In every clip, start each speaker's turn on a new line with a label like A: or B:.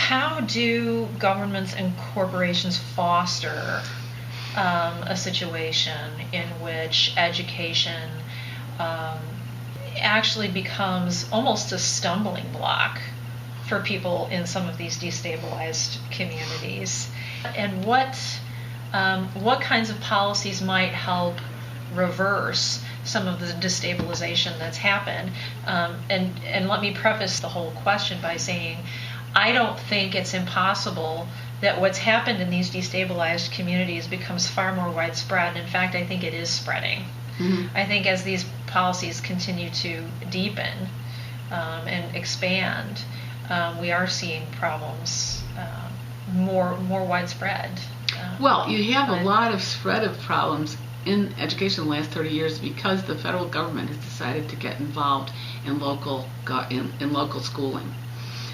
A: how do governments and corporations foster a situation in which education actually becomes almost a stumbling block for people in some of these destabilized communities? And what kinds of policies might help reverse some of the destabilization that's happened? And let me preface the whole question by saying I don't think it's impossible that what's happened in these destabilized communities becomes far more widespread. In fact, I think it is spreading. Mm-hmm. I think as these policies continue to deepen and expand, we are seeing problems more widespread.
B: Well, you have a lot of spread of problems in education in the last 30 years because the federal government has decided to get involved in local schooling.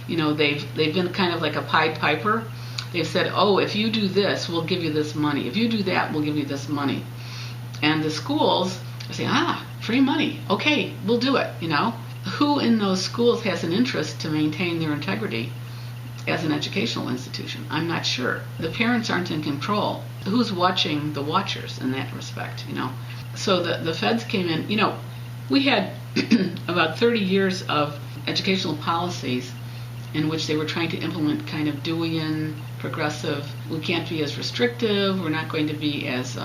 B: You know, they've been kind of like a Pied Piper. They've said, oh, if you do this, we'll give you this money. If you do that, we'll give you this money. And the schools say, free money. Okay, we'll do it, you know. Who in those schools has an interest to maintain their integrity as an educational institution? I'm not sure. The parents aren't in control. Who's watching the watchers in that respect, you know? So the feds came in. You know, we had about 30 years of educational policies in which they were trying to implement kind of Deweyan, progressive, we can't be as restrictive, we're not going to be as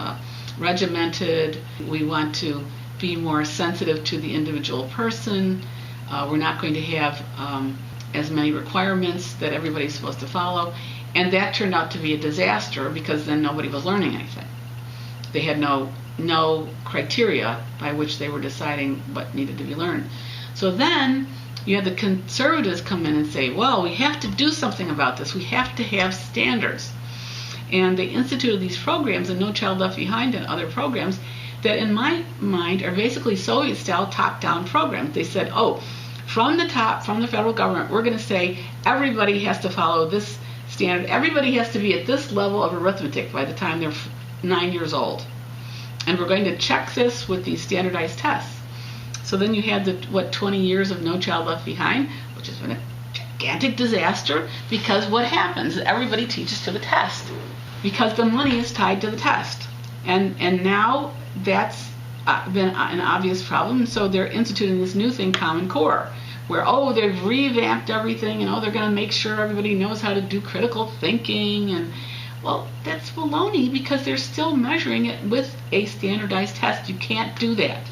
B: regimented, we want to be more sensitive to the individual person, we're not going to have as many requirements that everybody's supposed to follow. And that turned out to be a disaster because then nobody was learning anything. They had no criteria by which they were deciding what needed to be learned. So then you had the conservatives come in and say, well, we have to do something about this. We have to have standards. And they instituted these programs, and No Child Left Behind and other programs, that in my mind are basically Soviet-style top-down programs. They said, from the top, from the federal government, we're going to say everybody has to follow this standard. Everybody has to be at this level of arithmetic by the time they're 9 years old. And we're going to check this with these standardized tests. So then you had 20 years of No Child Left Behind, which has been a gigantic disaster because what happens? Everybody teaches to the test because the money is tied to the test. And now that's been an obvious problem. So they're instituting this new thing, Common Core, where, they've revamped everything and, they're going to make sure everybody knows how to do critical thinking. And, well, that's baloney because they're still measuring it with a standardized test. You can't do that.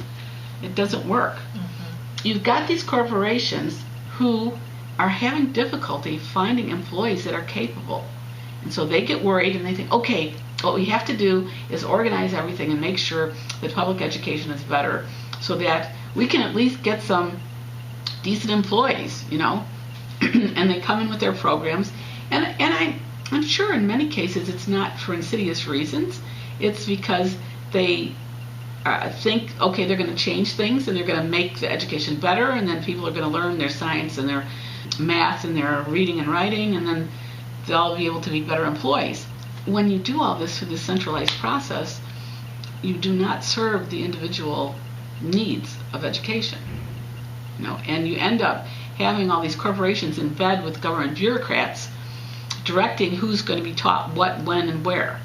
B: It doesn't work. Mm-hmm. You've got these corporations who are having difficulty finding employees that are capable. And so they get worried and they think, okay, what we have to do is organize everything and make sure that public education is better so that we can at least get some decent employees, you know. And they come in with their programs. And I'm sure in many cases it's not for insidious reasons. It's because they think, okay, they're going to change things and they're going to make the education better, and then people are going to learn their science and their math and their reading and writing, and then they'll be able to be better employees. When you do all this through the centralized process, you do not serve the individual needs of education, you know, and you end up having all these corporations in bed with government bureaucrats directing who's going to be taught what, when, and where.